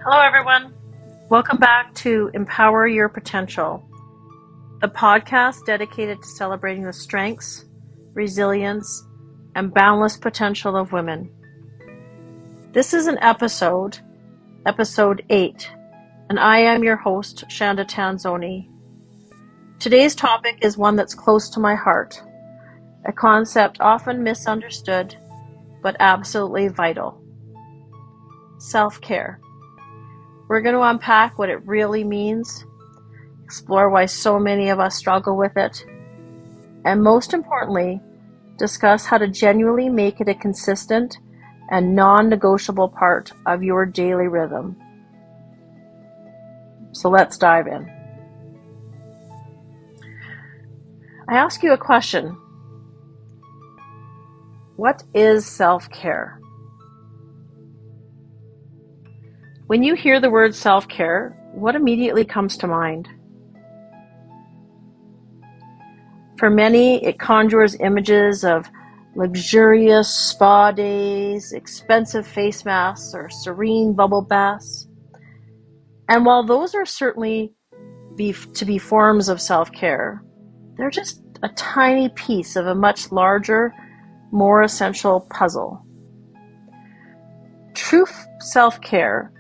Hello, everyone. Welcome back to Empower Your Potential, the podcast dedicated to celebrating the strengths, resilience, and boundless potential of women. This is an episode 8, and I am your host, Shanda Tanzoni. Today's topic is one that's close to my heart, a concept often misunderstood, but absolutely vital: self-care. We're going to unpack what it really means, explore why so many of us struggle with it, and most importantly, discuss how to genuinely make it a consistent and non-negotiable part of your daily rhythm. So let's dive in. I ask you a question. What is self-care? When you hear the word self-care, what immediately comes to mind? For many, it conjures images of luxurious spa days, expensive face masks, or serene bubble baths. And while those are certainly to be forms of self-care, they're just a tiny piece of a much larger, more essential puzzle. True self-care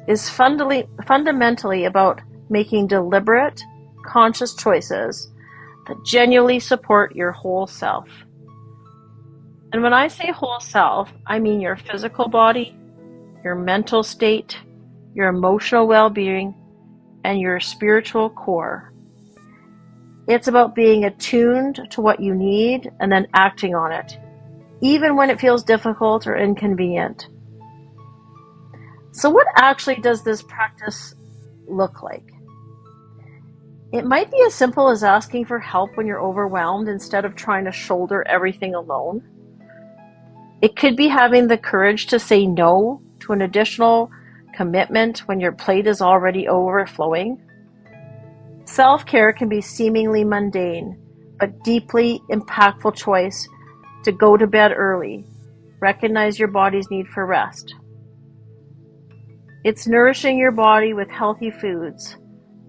is fundamentally about making deliberate, conscious choices that genuinely support your whole self. And when I say whole self, I mean your physical body, your mental state, your emotional well-being, and your spiritual core. It's about being attuned to what you need and then acting on it, even when it feels difficult or inconvenient. So what actually does this practice look like? It might be as simple as asking for help when you're overwhelmed instead of trying to shoulder everything alone. It could be having the courage to say no to an additional commitment when your plate is already overflowing. Self-care can be seemingly mundane, but deeply impactful choice to go to bed early, recognize your body's need for rest. It's nourishing your body with healthy foods,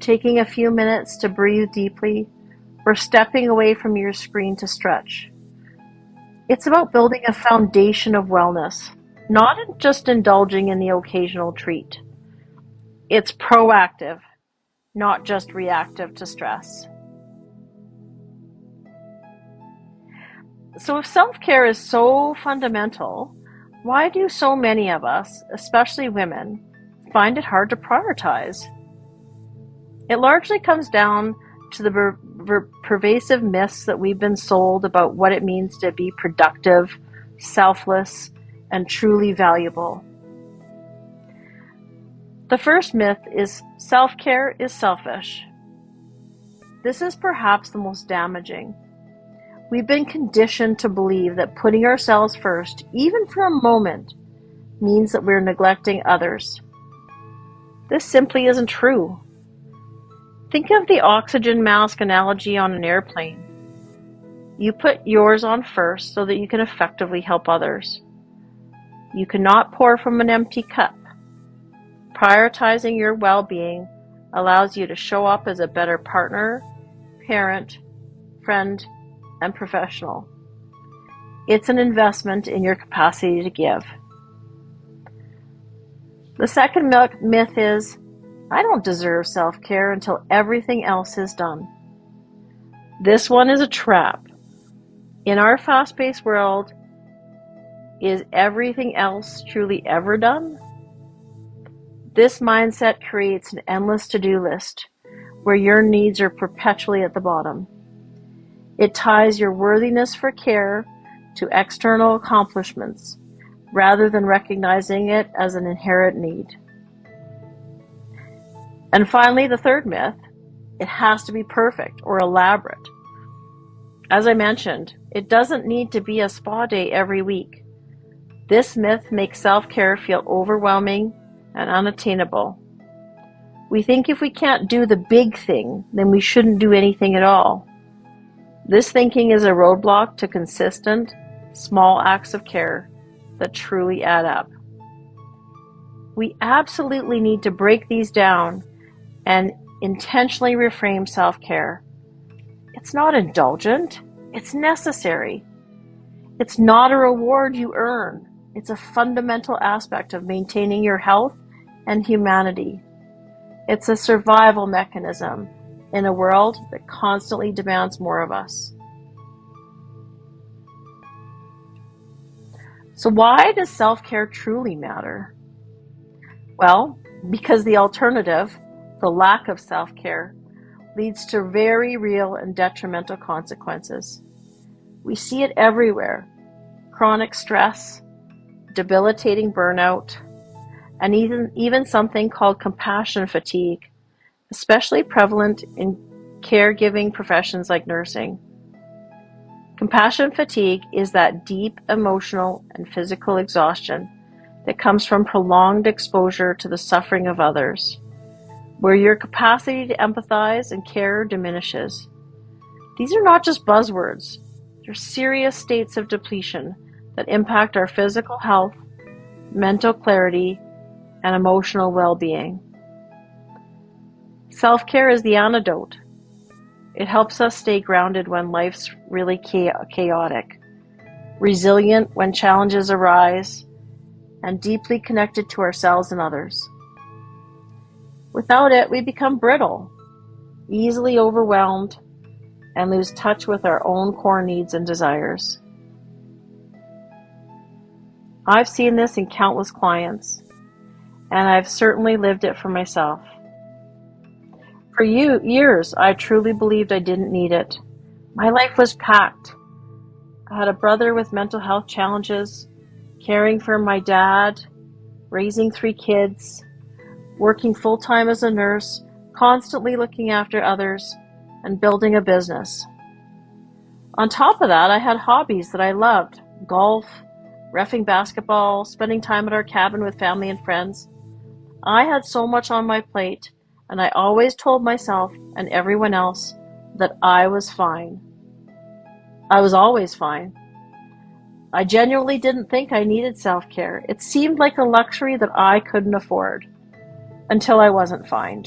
taking a few minutes to breathe deeply, or stepping away from your screen to stretch. It's about building a foundation of wellness, not just indulging in the occasional treat. It's proactive, not just reactive to stress. So if self-care is so fundamental, why do so many of us, especially women, find it hard to prioritize? It largely comes down to the pervasive myths that we've been sold about what it means to be productive, selfless, and truly valuable. The first myth is self-care is selfish. This is perhaps the most damaging. We've been conditioned to believe that putting ourselves first, even for a moment, means that we're neglecting others. This simply isn't true. Think of the oxygen mask analogy on an airplane. You put yours on first so that you can effectively help others. You cannot pour from an empty cup. Prioritizing your well-being allows you to show up as a better partner, parent, friend, and professional. It's an investment in your capacity to give. The second myth is, I don't deserve self-care until everything else is done. This one is a trap. In our fast-paced world, is everything else truly ever done? This mindset creates an endless to-do list where your needs are perpetually at the bottom. It ties your worthiness for care to external accomplishments rather than recognizing it as an inherent need. And finally, the third myth, it has to be perfect or elaborate. As I mentioned, it doesn't need to be a spa day every week. This myth makes self-care feel overwhelming and unattainable. We think if we can't do the big thing, then we shouldn't do anything at all. This thinking is a roadblock to consistent, small acts of care that truly add up. We absolutely need to break these down and intentionally reframe self-care. It's not indulgent, it's necessary. It's not a reward you earn. It's a fundamental aspect of maintaining your health and humanity. It's a survival mechanism in a world that constantly demands more of us. So why does self-care truly matter? Well, because the alternative, the lack of self-care, leads to very real and detrimental consequences. We see it everywhere. Chronic stress, debilitating burnout, and even something called compassion fatigue, especially prevalent in caregiving professions like nursing. Compassion fatigue is that deep emotional and physical exhaustion that comes from prolonged exposure to the suffering of others, where your capacity to empathize and care diminishes. These are not just buzzwords. They're serious states of depletion that impact our physical health, mental clarity, and emotional well-being. Self-care is the antidote. It helps us stay grounded when life's really chaotic, resilient when challenges arise, and deeply connected to ourselves and others. Without it, we become brittle, easily overwhelmed, and lose touch with our own core needs and desires. I've seen this in countless clients, and I've certainly lived it for myself. For years, I truly believed I didn't need it. My life was packed. I had a brother with mental health challenges, caring for my dad, raising 3 kids, working full-time as a nurse, constantly looking after others, and building a business. On top of that, I had hobbies that I loved: golf, reffing basketball, spending time at our cabin with family and friends. I had so much on my plate, and I always told myself and everyone else that I was fine. I was always fine. I genuinely didn't think I needed self-care. It seemed like a luxury that I couldn't afford, until I wasn't fine.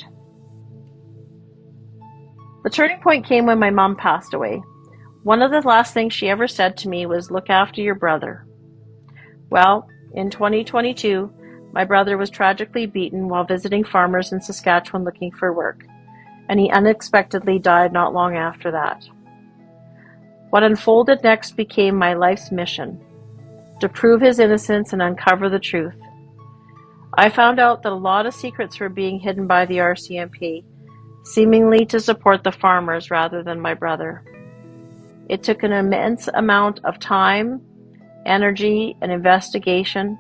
The turning point came when my mom passed away. One of the last things she ever said to me was, "Look after your brother." Well, in 2022, my brother was tragically beaten while visiting farmers in Saskatchewan looking for work, and he unexpectedly died not long after that. What unfolded next became my life's mission: to prove his innocence and uncover the truth. I found out that a lot of secrets were being hidden by the RCMP, seemingly to support the farmers rather than my brother. It took an immense amount of time, energy, and investigation,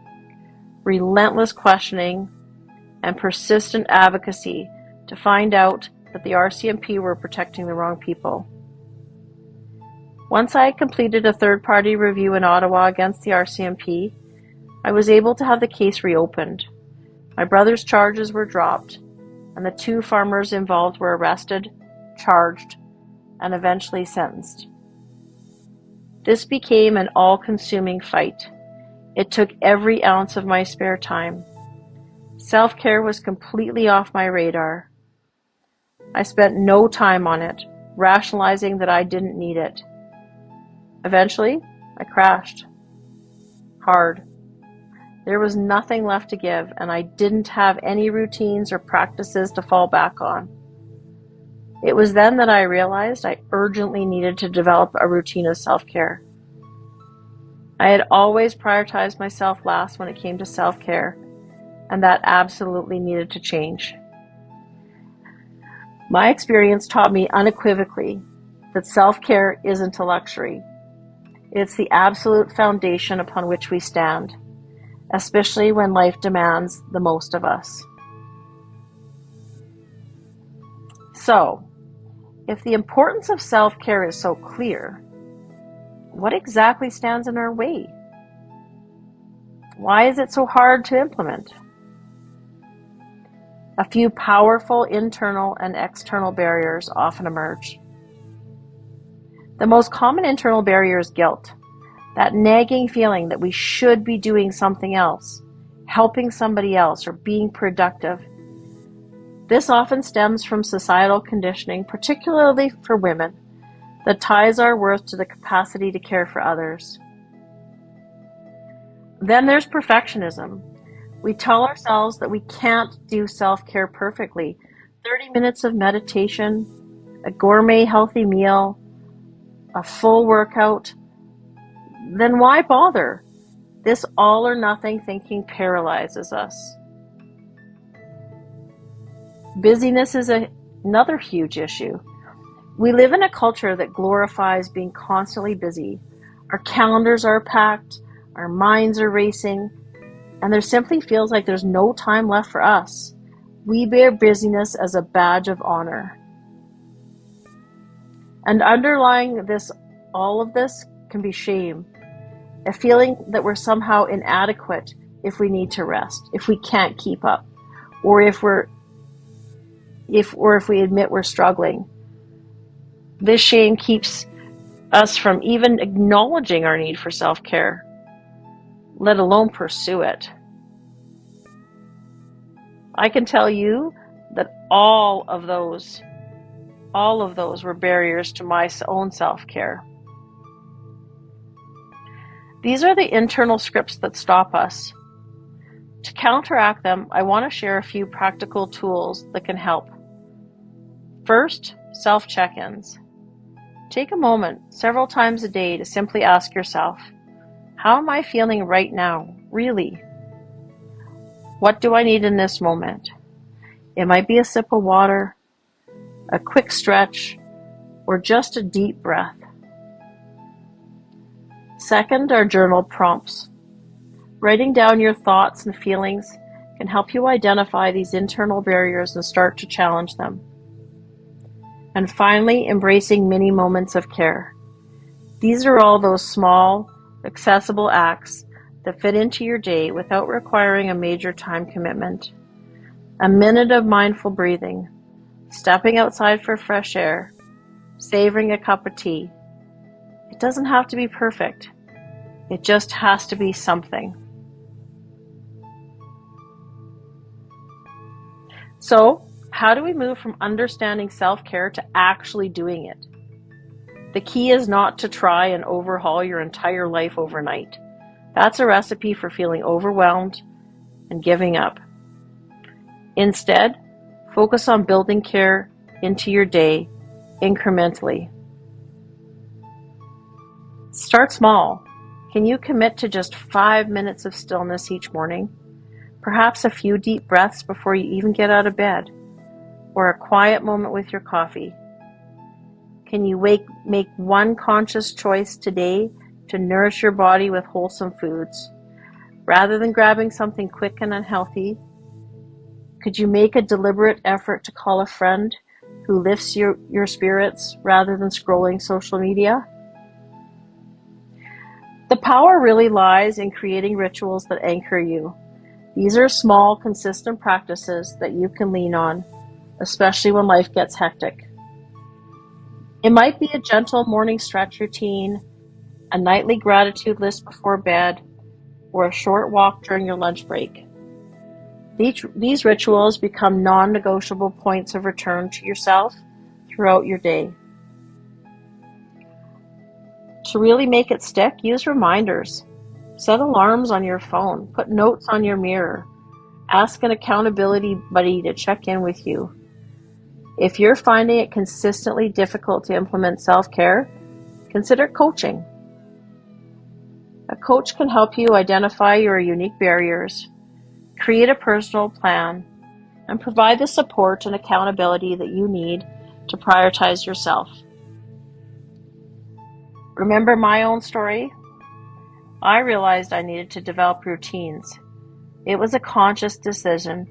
relentless questioning, and persistent advocacy to find out that the RCMP were protecting the wrong people. Once I had completed a third-party review in Ottawa against the RCMP, I was able to have the case reopened. My brother's charges were dropped, and the 2 farmers involved were arrested, charged, and eventually sentenced. This became an all-consuming fight. It took every ounce of my spare time. Self-care was completely off my radar. I spent no time on it, rationalizing that I didn't need it. Eventually, I crashed. Hard. There was nothing left to give, and I didn't have any routines or practices to fall back on. It was then that I realized I urgently needed to develop a routine of self-care. I had always prioritized myself last when it came to self-care, and that absolutely needed to change. My experience taught me unequivocally that self-care isn't a luxury. It's the absolute foundation upon which we stand, especially when life demands the most of us. So, if the importance of self-care is so clear, what exactly stands in our way? Why is it so hard to implement? A few powerful internal and external barriers often emerge. The most common internal barrier is guilt, that nagging feeling that we should be doing something else, helping somebody else, or being productive. This often stems from societal conditioning, particularly for women, that ties our worth to the capacity to care for others. Then there's perfectionism. We tell ourselves that we can't do self-care perfectly. 30 minutes of meditation, a gourmet healthy meal, a full workout, then why bother? This all or nothing thinking paralyzes us. Busyness is another huge issue. We live in a culture that glorifies being constantly busy. Our calendars are packed, our minds are racing, and there simply feels like there's no time left for us. We bear busyness as a badge of honor. And underlying all of this can be shame, a feeling that we're somehow inadequate if we need to rest, if we can't keep up, or if we admit we're struggling. This shame keeps us from even acknowledging our need for self-care, let alone pursue it. I can tell you that all of those were barriers to my own self-care. These are the internal scripts that stop us. To counteract them, I want to share a few practical tools that can help. First, self-check-ins. Take a moment several times a day to simply ask yourself, how am I feeling right now, really? What do I need in this moment? It might be a sip of water, a quick stretch, or just a deep breath. Second are journal prompts. Writing down your thoughts and feelings can help you identify these internal barriers and start to challenge them. And finally, embracing mini moments of care. These are all those small, accessible acts that fit into your day without requiring a major time commitment. A minute of mindful breathing, stepping outside for fresh air, savoring a cup of tea. It doesn't have to be perfect. It just has to be something. So, how do we move from understanding self-care to actually doing it? The key is not to try and overhaul your entire life overnight. That's a recipe for feeling overwhelmed and giving up. Instead, focus on building care into your day incrementally. Start small. Can you commit to just 5 minutes of stillness each morning? Perhaps a few deep breaths before you even get out of bed, or a quiet moment with your coffee. Can you make one conscious choice today to nourish your body with wholesome foods? Rather than grabbing something quick and unhealthy, could you make a deliberate effort to call a friend who lifts your spirits rather than scrolling social media? The power really lies in creating rituals that anchor you. These are small, consistent practices that you can lean on, especially when life gets hectic. It might be a gentle morning stretch routine, a nightly gratitude list before bed, or a short walk during your lunch break. These rituals become non-negotiable points of return to yourself throughout your day. To really make it stick, use reminders. Set alarms on your phone. Put notes on your mirror. Ask an accountability buddy to check in with you. If you're finding it consistently difficult to implement self-care, consider coaching. A coach can help you identify your unique barriers, create a personal plan, and provide the support and accountability that you need to prioritize yourself. Remember my own story? I realized I needed to develop routines. It was a conscious decision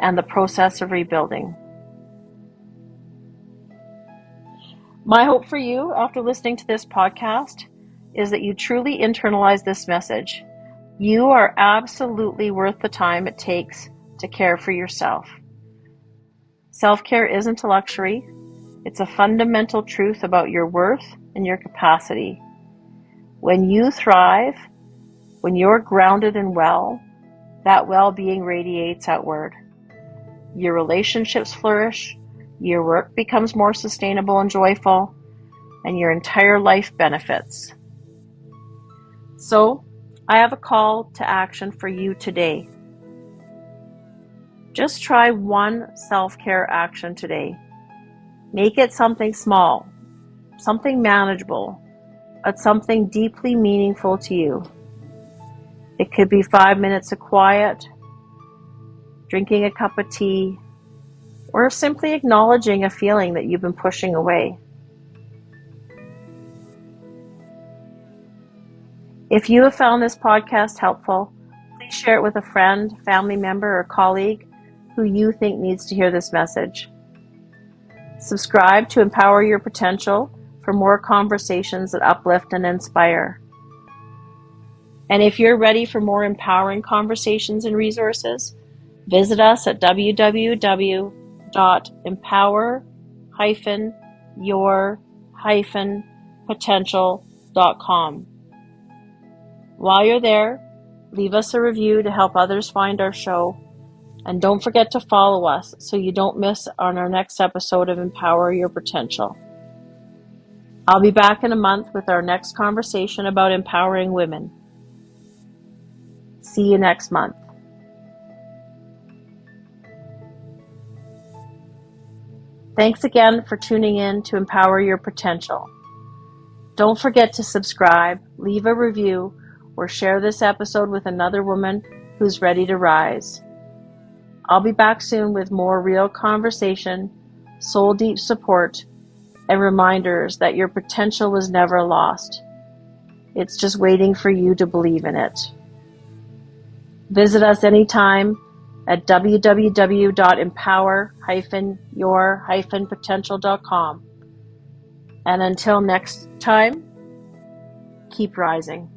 and the process of rebuilding. My hope for you after listening to this podcast is that you truly internalize this message. You are absolutely worth the time it takes to care for yourself. Self-care isn't a luxury. It's a fundamental truth about your worth and your capacity. When you thrive, when you're grounded and well, that well-being radiates outward. Your relationships flourish, your work becomes more sustainable and joyful, and your entire life benefits. So, I have a call to action for you today. Just try one self-care action today. Make it something small, something manageable, but something deeply meaningful to you. It could be 5 minutes of quiet, drinking a cup of tea, or simply acknowledging a feeling that you've been pushing away. If you have found this podcast helpful, please share it with a friend, family member, or colleague who you think needs to hear this message. Subscribe to Empower Your Potential for more conversations that uplift and inspire. And if you're ready for more empowering conversations and resources, visit us at www.empower-your-potential.com. While you're there, leave us a review to help others find our show. And don't forget to follow us so you don't miss on our next episode of Empower Your Potential. I'll be back in a month with our next conversation about empowering women. See you next month. Thanks again for tuning in to Empower Your Potential. Don't forget to subscribe, leave a review, or share this episode with another woman who's ready to rise. I'll be back soon with more real conversation, soul-deep support, and reminders that your potential was never lost. It's just waiting for you to believe in it. Visit us anytime at www.empower-your-potential.com. And until next time, keep rising.